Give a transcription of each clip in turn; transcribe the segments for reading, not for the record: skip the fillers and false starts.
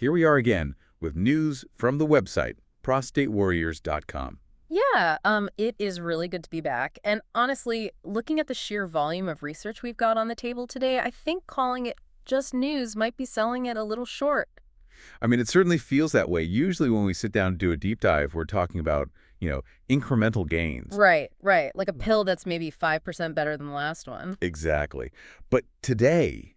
here we are again with news from the website, prostatewarriors.com. Yeah, it is really good to be back. And honestly, looking at the sheer volume of research we've got on the table today, I think calling it just news might be selling it a little short. I mean, it certainly feels that way. Usually when we sit down and do a deep dive, we're talking about, incremental gains. Right, right. Like a pill that's maybe 5% better than the last one. Exactly. But today,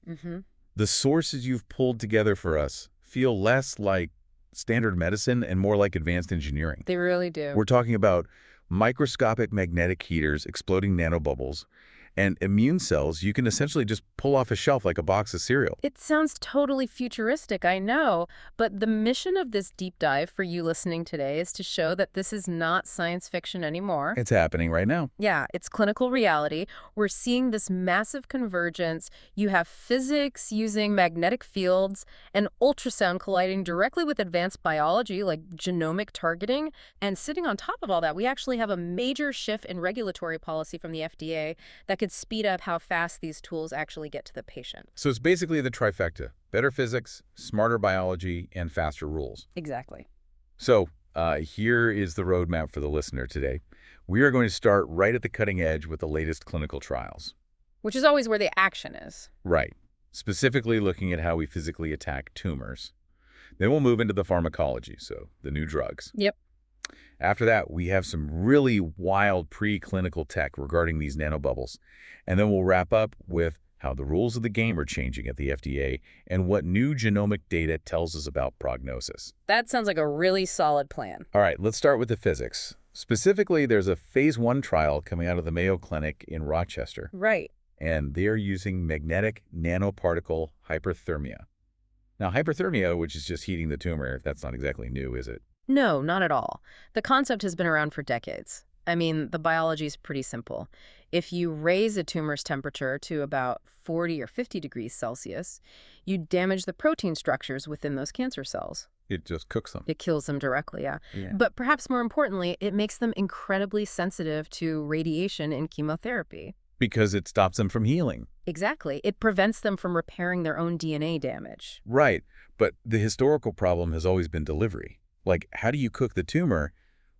the sources you've pulled together for us feel less like standard medicine and more like advanced engineering. They really do. We're talking about microscopic magnetic heaters, exploding nanobubbles, and immune cells you can essentially just pull off a shelf like a box of cereal. It sounds totally futuristic, I know, but the mission of this deep dive for you listening today is to show that this is not science fiction anymore. It's happening right now. Yeah, it's clinical reality. We're seeing this massive convergence. You have physics using magnetic fields and ultrasound colliding directly with advanced biology like genomic targeting. And sitting on top of all that, we actually have a major shift in regulatory policy from the FDA that could speed up how fast these tools actually get to the patient. So it's basically the trifecta: better physics, smarter biology, and faster rules. Exactly. So here is the roadmap for the listener today. We are going to start right at the cutting edge with the latest clinical trials. Which is always where the action is. Right. Specifically looking at how we physically attack tumors. Then we'll move into the pharmacology, so the new drugs. Yep. After that, we have some really wild preclinical tech regarding these nanobubbles. And then we'll wrap up with how the rules of the game are changing at the FDA and what new genomic data tells us about prognosis. That sounds like a really solid plan. All right, let's start with the physics. Specifically, there's a phase 1 trial coming out of the Mayo Clinic in Rochester. Right. And they're using magnetic nanoparticle hyperthermia. Now, hyperthermia, which is just heating the tumor, that's not exactly new, is it? No, not at all. The concept has been around for decades. I mean, the biology is pretty simple. If you raise a tumor's temperature to about 40 or 50 degrees Celsius, you damage the protein structures within those cancer cells. It just cooks them. It kills them directly, yeah. But perhaps more importantly, it makes them incredibly sensitive to radiation and chemotherapy. Because it stops them from healing. Exactly. It prevents them from repairing their own DNA damage. Right. But the historical problem has always been delivery. Like, how do you cook the tumor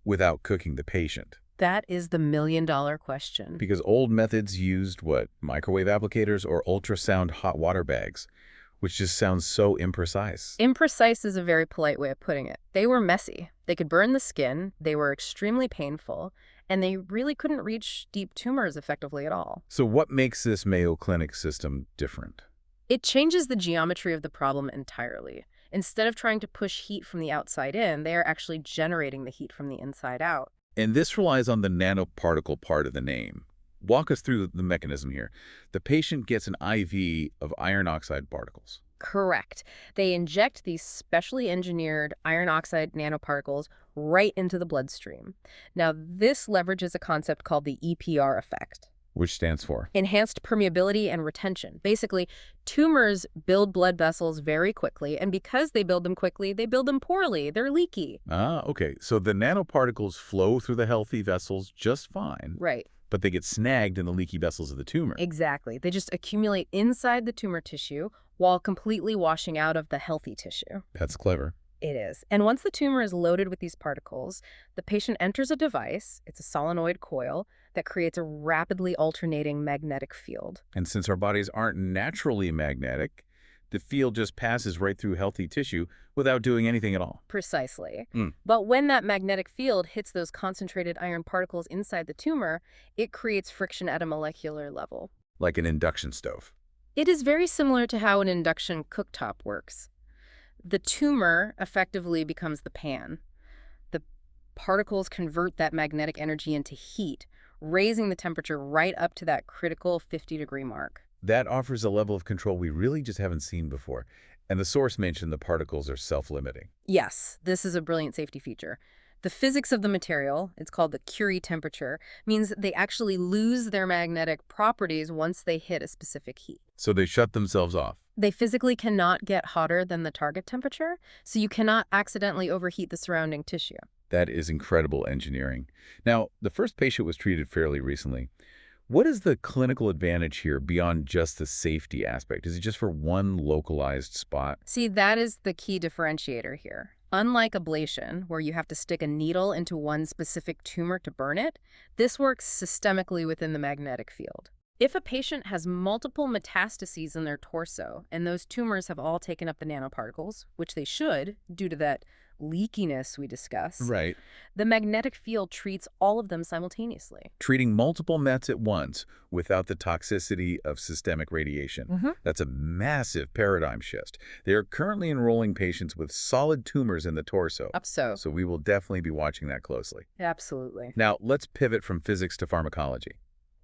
without cooking the patient? That is the million-dollar question. Because old methods used, microwave applicators or ultrasound hot water bags, which just sounds so imprecise. Imprecise is a very polite way of putting it. They were messy. They could burn the skin, they were extremely painful, and they really couldn't reach deep tumors effectively at all. So what makes this Mayo Clinic system different? It changes the geometry of the problem entirely. Instead of trying to push heat from the outside in, they are actually generating the heat from the inside out. And this relies on the nanoparticle part of the name. Walk us through the mechanism here. The patient gets an IV of iron oxide particles. Correct. They inject these specially engineered iron oxide nanoparticles right into the bloodstream. Now, this leverages a concept called the EPR effect. Which stands for? Enhanced permeability and retention. Basically, tumors build blood vessels very quickly, and because they build them quickly, they build them poorly. They're leaky. Ah, okay. So the nanoparticles flow through the healthy vessels just fine. Right. But they get snagged in the leaky vessels of the tumor. Exactly. They just accumulate inside the tumor tissue while completely washing out of the healthy tissue. That's clever. It is. And once the tumor is loaded with these particles, the patient enters a device, it's a solenoid coil, that creates a rapidly alternating magnetic field. And since our bodies aren't naturally magnetic, the field just passes right through healthy tissue without doing anything at all. Precisely. But when that magnetic field hits those concentrated iron particles inside the tumor, it creates friction at a molecular level. Like an induction stove. It is very similar to how an induction cooktop works. The tumor effectively becomes the pan. The particles convert that magnetic energy into heat, raising the temperature right up to that critical 50-degree mark. That offers a level of control we really just haven't seen before. And the source mentioned the particles are self-limiting. Yes, this is a brilliant safety feature. The physics of the material, it's called the Curie temperature, means they actually lose their magnetic properties once they hit a specific heat. So they shut themselves off. They physically cannot get hotter than the target temperature, so you cannot accidentally overheat the surrounding tissue. That is incredible engineering. Now, the first patient was treated fairly recently. What is the clinical advantage here beyond just the safety aspect? Is it just for one localized spot? See, that is the key differentiator here. Unlike ablation, where you have to stick a needle into one specific tumor to burn it, this works systemically within the magnetic field. If a patient has multiple metastases in their torso, and those tumors have all taken up the nanoparticles, which they should, due to that leakiness we discussed, Right. the magnetic field treats all of them simultaneously. Treating multiple Mets at once without the toxicity of systemic radiation. That's a massive paradigm shift. They are currently enrolling patients with solid tumors in the torso. So will definitely be watching that closely. absolutely. Now, let's pivot from physics to pharmacology.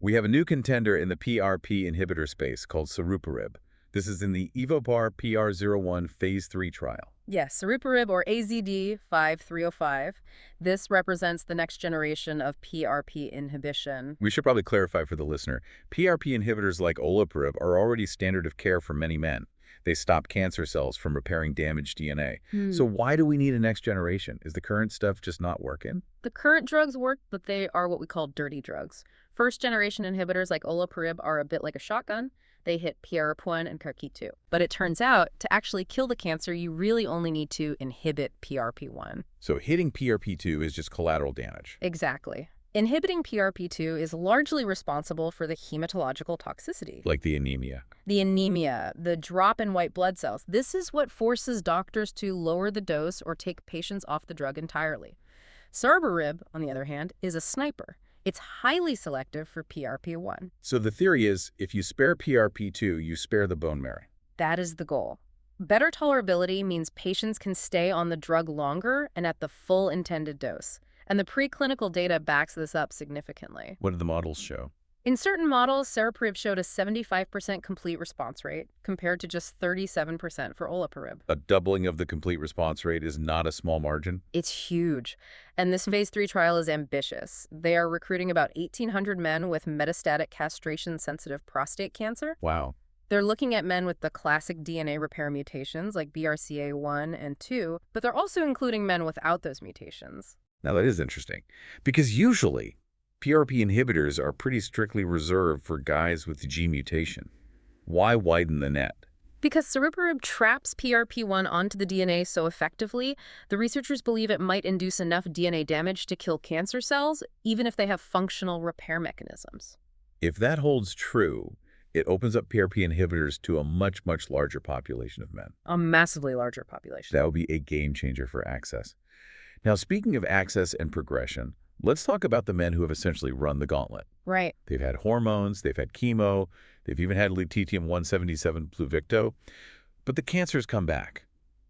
We have a new contender in the PRP inhibitor space called Saruparib. This is in the EvoPAR PR01 Phase 3 trial. Yes, Saruparib, or AZD5305. This represents the next generation of PRP inhibition. We should probably clarify for the listener, PRP inhibitors like Olaparib are already standard of care for many men. They stop cancer cells from repairing damaged DNA. So why do we need a next generation? Is the current stuff just not working? The current drugs work, but they are what we call dirty drugs. First-generation inhibitors like Olaparib are a bit like a shotgun. They hit PRP1 and CARQ2. But it turns out, to actually kill the cancer, you really only need to inhibit PRP1. So hitting PRP2 is just collateral damage. Exactly. Inhibiting PRP2 is largely responsible for the hematological toxicity. Like the anemia. The anemia, the drop in white blood cells. This is what forces doctors to lower the dose or take patients off the drug entirely. Saruparib, on the other hand, is a sniper. It's highly selective for PRP1. So the theory is, if you spare PRP2, you spare the bone marrow. That is the goal. Better tolerability means patients can stay on the drug longer and at the full intended dose. And the preclinical data backs this up significantly. What did the models show? In certain models, Saruparib showed a 75% complete response rate, compared to just 37% for Olaparib. A doubling of the complete response rate is not a small margin. It's huge. And this Phase 3 trial is ambitious. They are recruiting about 1,800 men with metastatic castration-sensitive prostate cancer. Wow. They're looking at men with the classic DNA repair mutations like BRCA1 and 2, but they're also including men without those mutations. Now that is interesting, because usually PRP inhibitors are pretty strictly reserved for guys with the G mutation. Why widen the net? Because Saruparib traps PRP1 onto the DNA so effectively, the researchers believe it might induce enough DNA damage to kill cancer cells, even if they have functional repair mechanisms. If that holds true, it opens up PRP inhibitors to a much, much larger population of men. A massively larger population. That would be a game changer for access. Now, speaking of access and progression, let's talk about the men who have essentially run the gauntlet. Right. They've had hormones, they've had chemo, they've even had lutetium-177 Pluvicto, but the cancers come back.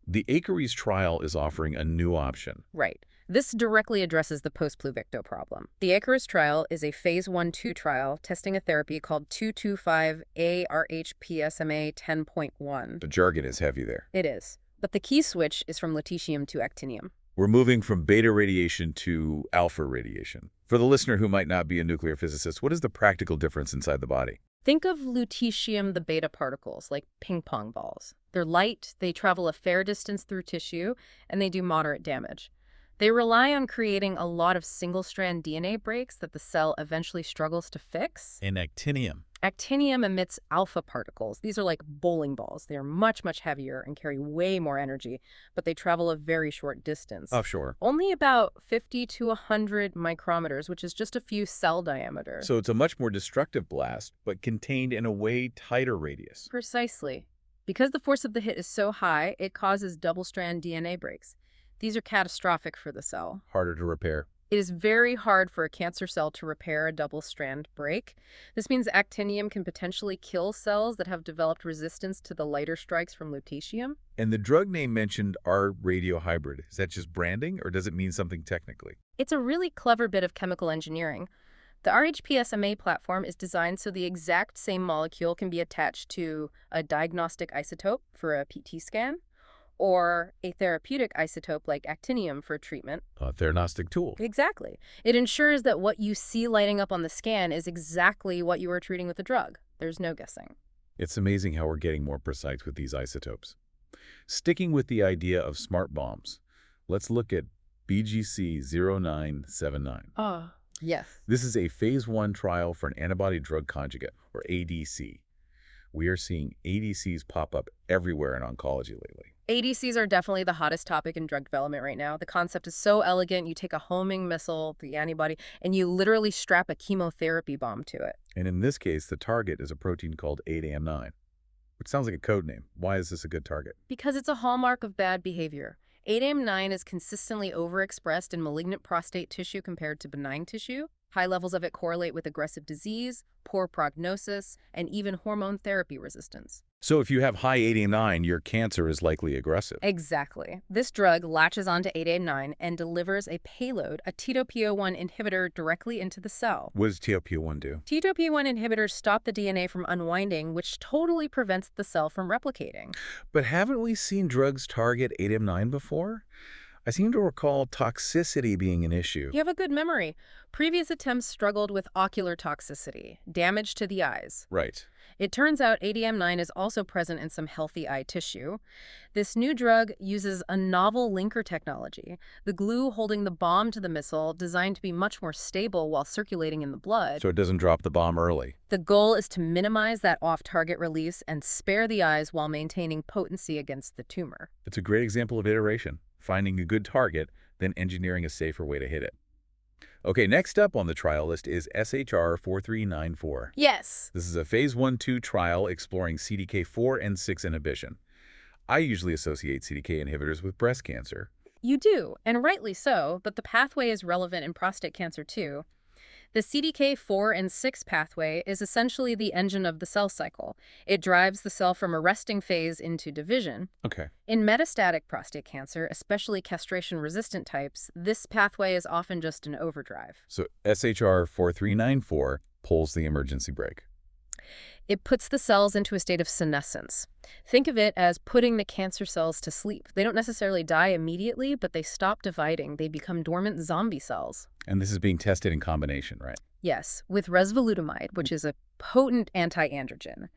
The Akeries trial is offering a new option. Right. This directly addresses the post-Pluvicto problem. The Akeries trial is a Phase 1/2 trial testing a therapy called 225-ARHPSMA 10.1. The jargon is heavy there. It is. But the key switch is from lutetium to actinium. We're moving from beta radiation to alpha radiation. For the listener who might not be a nuclear physicist, what is the practical difference inside the body? Think of lutetium, the beta particles, like ping pong balls. They're light, they travel a fair distance through tissue, and they do moderate damage. They rely on creating a lot of single-strand DNA breaks that the cell eventually struggles to fix. And actinium. Actinium emits alpha particles. These are like bowling balls. They are much, much heavier and carry way more energy, but they travel a very short distance. Offshore. Only about 50 to 100 micrometers, which is just a few cell diameter. So it's a much more destructive blast, but contained in a way tighter radius. Precisely. Because the force of the hit is so high, it causes double-strand DNA breaks. These are catastrophic for the cell. Harder to repair. It is very hard for a cancer cell to repair a double-strand break. This means actinium can potentially kill cells that have developed resistance to the lighter strikes from lutetium. And the drug name mentioned are radiohybrid. Is that just branding, or does it mean something technically? It's a really clever bit of chemical engineering. The RHPSMA platform is designed so the exact same molecule can be attached to a diagnostic isotope for a PT scan, or a therapeutic isotope like actinium for treatment. A theranostic tool. Exactly. It ensures that what you see lighting up on the scan is exactly what you are treating with the drug. There's no guessing. It's amazing how we're getting more precise with these isotopes. Sticking with the idea of smart bombs, let's look at BGC-0979. Yes. This is a phase 1 trial for an antibody-drug conjugate, or ADC. We are seeing ADCs pop up everywhere in oncology lately. ADCs are definitely the hottest topic in drug development right now. The concept is so elegant. You take a homing missile, the antibody, and you literally strap a chemotherapy bomb to it. And in this case, the target is a protein called 8AM9, which sounds like a code name. Why is this a good target? Because it's a hallmark of bad behavior. 8AM9 is consistently overexpressed in malignant prostate tissue compared to benign tissue. High levels of it correlate with aggressive disease, poor prognosis, and even hormone therapy resistance. So if you have high 8AM9, your cancer is likely aggressive. Exactly. This drug latches onto 8AM9 and delivers a payload, a TOPO1 inhibitor, directly into the cell. What does TOPO1 do? TOPO1 inhibitors stop the DNA from unwinding, which totally prevents the cell from replicating. But haven't we seen drugs target 8AM9 before? I seem to recall toxicity being an issue. You have a good memory. Previous attempts struggled with ocular toxicity, damage to the eyes. Right. It turns out 8AM9 is also present in some healthy eye tissue. This new drug uses a novel linker technology, the glue holding the bomb to the missile, designed to be much more stable while circulating in the blood. So it doesn't drop the bomb early. The goal is to minimize that off-target release and spare the eyes while maintaining potency against the tumor. It's a great example of iteration, finding a good target, then engineering a safer way to hit it. Okay, next up on the trial list is SHR-4394. Yes. This is a phase 1/2 trial exploring CDK4 and 6 inhibition. I usually associate CDK inhibitors with breast cancer. You do, and rightly so, but the pathway is relevant in prostate cancer too. The CDK4 and 6 pathway is essentially the engine of the cell cycle. It drives the cell from a resting phase into division. Okay. In metastatic prostate cancer, especially castration-resistant types, this pathway is often just an overdrive. So SHR-4394 pulls the emergency brake. It puts the cells into a state of senescence. Think of it as putting the cancer cells to sleep. They don't necessarily die immediately, but they stop dividing. They become dormant zombie cells. And this is being tested in combination, right? Yes, with resvolutamide, which is a potent anti-androgen.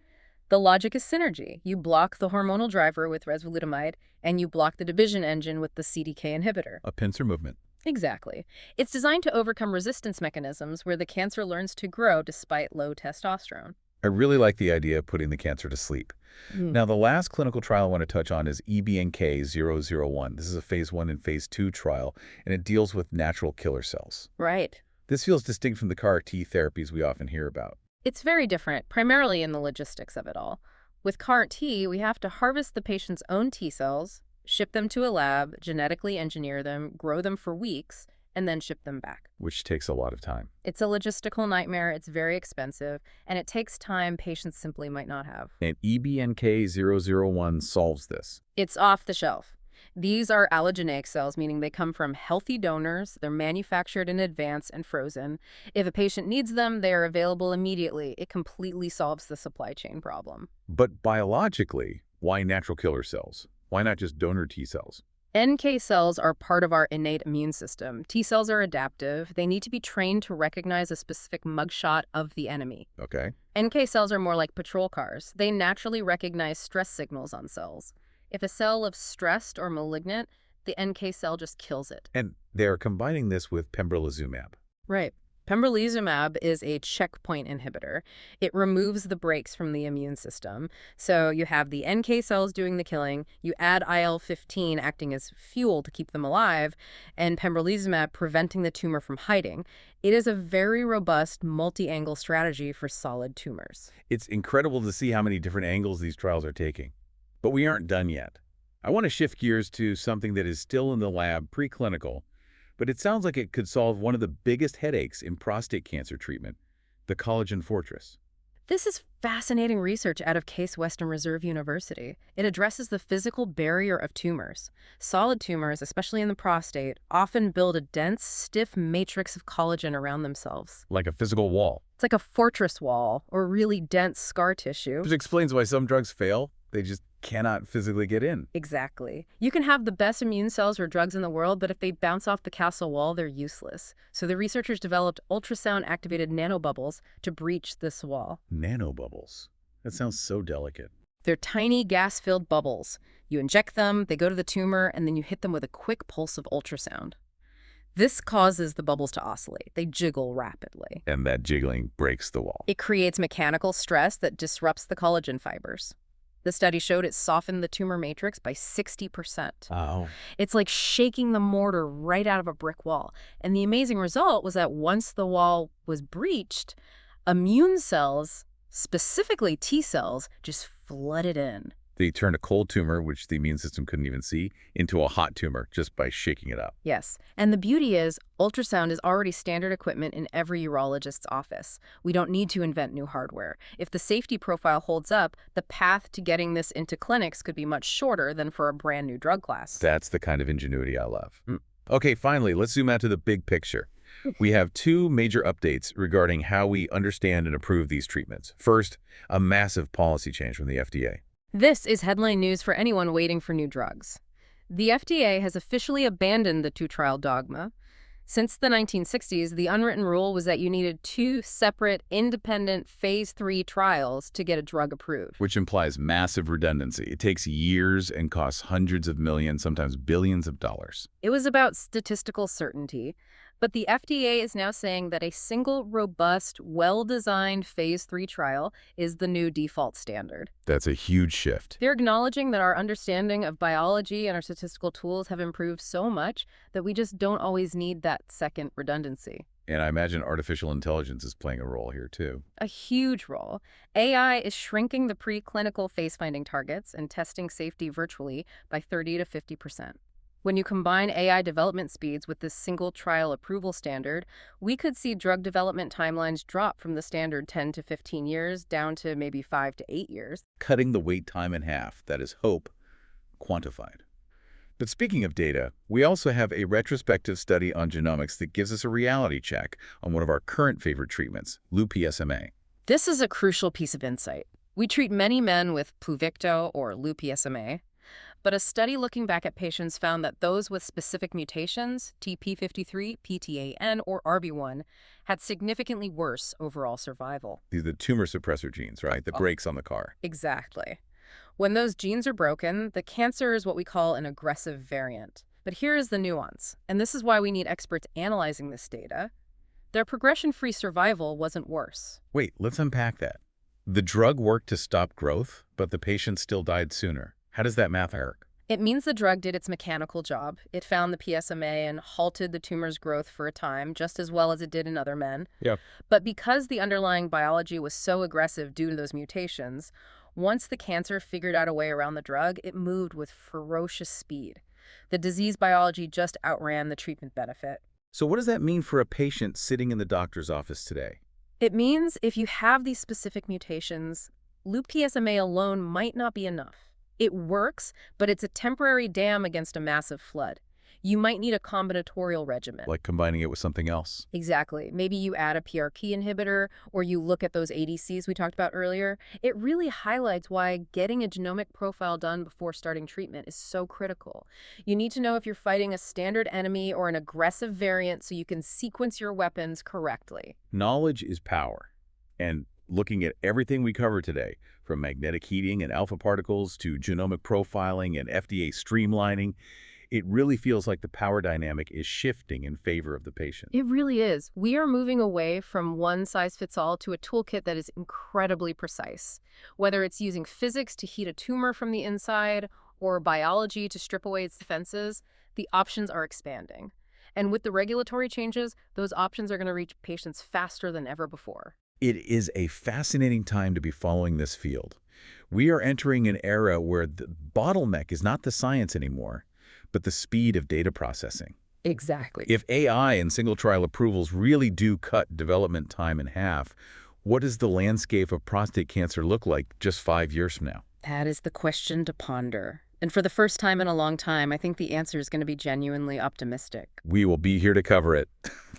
The logic is synergy. You block the hormonal driver with resvolutamide, and you block the division engine with the CDK inhibitor. A pincer movement. Exactly. It's designed to overcome resistance mechanisms where the cancer learns to grow despite low testosterone. I really like the idea of putting the cancer to sleep. Now, the last clinical trial I want to touch on is EBNK-001. This is a phase 1 and phase 2 trial, and it deals with natural killer cells. Right. This feels distinct from the CAR-T therapies we often hear about. It's very different, primarily in the logistics of it all. With CAR-T, we have to harvest the patient's own T cells, ship them to a lab, genetically engineer them, grow them for weeks, and then ship them back. Which takes a lot of time. It's a logistical nightmare, it's very expensive, and it takes time patients simply might not have. And EBNK-001 solves this. It's off the shelf. These are allogeneic cells, meaning they come from healthy donors, they're manufactured in advance and frozen. If a patient needs them, they are available immediately. It completely solves the supply chain problem. But biologically, why natural killer cells? Why not just donor T cells? NK cells are part of our innate immune system. T cells are adaptive. They need to be trained to recognize a specific mugshot of the enemy. Okay. NK cells are more like patrol cars. They naturally recognize stress signals on cells. If a cell looks stressed or malignant, the NK cell just kills it. And they're combining this with pembrolizumab. Right. Pembrolizumab is a checkpoint inhibitor. It removes the brakes from the immune system. So you have the NK cells doing the killing, you add IL-15 acting as fuel to keep them alive, and pembrolizumab preventing the tumor from hiding. It is a very robust multi-angle strategy for solid tumors. It's incredible to see how many different angles these trials are taking. But we aren't done yet. I want to shift gears to something that is still in the lab, preclinical, but it sounds like it could solve one of the biggest headaches in prostate cancer treatment, the collagen fortress. This is fascinating research out of Case Western Reserve University. It addresses the physical barrier of tumors. Solid tumors, especially in the prostate, often build a dense, stiff matrix of collagen around themselves. Like a physical wall. It's like a fortress wall or really dense scar tissue. Which explains why some drugs fail. They just cannot physically get in. Exactly. You can have the best immune cells or drugs in the world, but if they bounce off the castle wall, they're useless. So the researchers developed ultrasound-activated nanobubbles to breach this wall. Nanobubbles. That sounds so delicate. They're tiny gas-filled bubbles. You inject them, they go to the tumor, and then you hit them with a quick pulse of ultrasound. This causes the bubbles to oscillate. They jiggle rapidly. And that jiggling breaks the wall. It creates mechanical stress that disrupts the collagen fibers. The study showed it softened the tumor matrix by 60%. Oh. It's like shaking the mortar right out of a brick wall. And the amazing result was that once the wall was breached, immune cells, specifically T cells, just flooded in. They turned a cold tumor, which the immune system couldn't even see, into a hot tumor just by shaking it up. Yes. And the beauty is, ultrasound is already standard equipment in every urologist's office. We don't need to invent new hardware. If the safety profile holds up, the path to getting this into clinics could be much shorter than for a brand new drug class. That's the kind of ingenuity I love. Okay, finally, let's zoom out to the big picture. We have two major updates regarding how we understand and approve these treatments. First, a massive policy change from the FDA. This is headline news for anyone waiting for new drugs. The FDA has officially abandoned the two-trial dogma. Since the 1960s, the unwritten rule was that you needed two separate, independent Phase 3 trials to get a drug approved. Which implies massive redundancy. It takes years and costs hundreds of millions, sometimes billions of dollars. It was about statistical certainty. But the FDA is now saying that a single, robust, well-designed Phase 3 trial is the new default standard. That's a huge shift. They're acknowledging that our understanding of biology and our statistical tools have improved so much that we just don't always need that second redundancy. And I imagine artificial intelligence is playing a role here, too. A huge role. AI is shrinking the preclinical phase-finding targets and testing safety virtually by 30 to 50%. When you combine AI development speeds with this single trial approval standard, we could see drug development timelines drop from the standard 10 to 15 years down to maybe 5 to 8 years. Cutting the wait time in half. That is hope quantified. But speaking of data, we also have a retrospective study on genomics that gives us a reality check on one of our current favorite treatments, LuPSMA. This is a crucial piece of insight. We treat many men with Pluvicto or LuPSMA, but a study looking back at patients found that those with specific mutations, TP53, PTAN, or RB1, had significantly worse overall survival. These are the tumor suppressor genes, right? The brakes on the car. Exactly. When those genes are broken, the cancer is what we call an aggressive variant. But here is the nuance, and this is why we need experts analyzing this data. Their progression-free survival wasn't worse. Wait, let's unpack that. The drug worked to stop growth, but the patient still died sooner. How does that math work? It means the drug did its mechanical job. It found the PSMA and halted the tumor's growth for a time, just as well as it did in other men. Yeah. But because the underlying biology was so aggressive due to those mutations, once the cancer figured out a way around the drug, it moved with ferocious speed. The disease biology just outran the treatment benefit. So what does that mean for a patient sitting in the doctor's office today? It means if you have these specific mutations, LuPSMA alone might not be enough. It works, but it's a temporary dam against a massive flood. You might need a combinatorial regimen. Like combining it with something else? Exactly. Maybe you add a PRP inhibitor, or you look at those ADCs we talked about earlier. It really highlights why getting a genomic profile done before starting treatment is so critical. You need to know if you're fighting a standard enemy or an aggressive variant so you can sequence your weapons correctly. Knowledge is power. And looking at everything we covered today, from magnetic heating and alpha particles to genomic profiling and FDA streamlining, it really feels like the power dynamic is shifting in favor of the patient. It really is. We are moving away from one-size-fits-all to a toolkit that is incredibly precise. Whether it's using physics to heat a tumor from the inside or biology to strip away its defenses, the options are expanding. And with the regulatory changes, those options are going to reach patients faster than ever before. It is a fascinating time to be following this field. We are entering an era where the bottleneck is not the science anymore, but the speed of data processing. Exactly. If AI and single trial approvals really do cut development time in half, what does the landscape of prostate cancer look like just 5 years from now? That is the question to ponder. And for the first time in a long time, I think the answer is going to be genuinely optimistic. We will be here to cover it.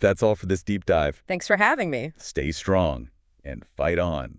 That's all for this deep dive. Thanks for having me. Stay strong and fight on.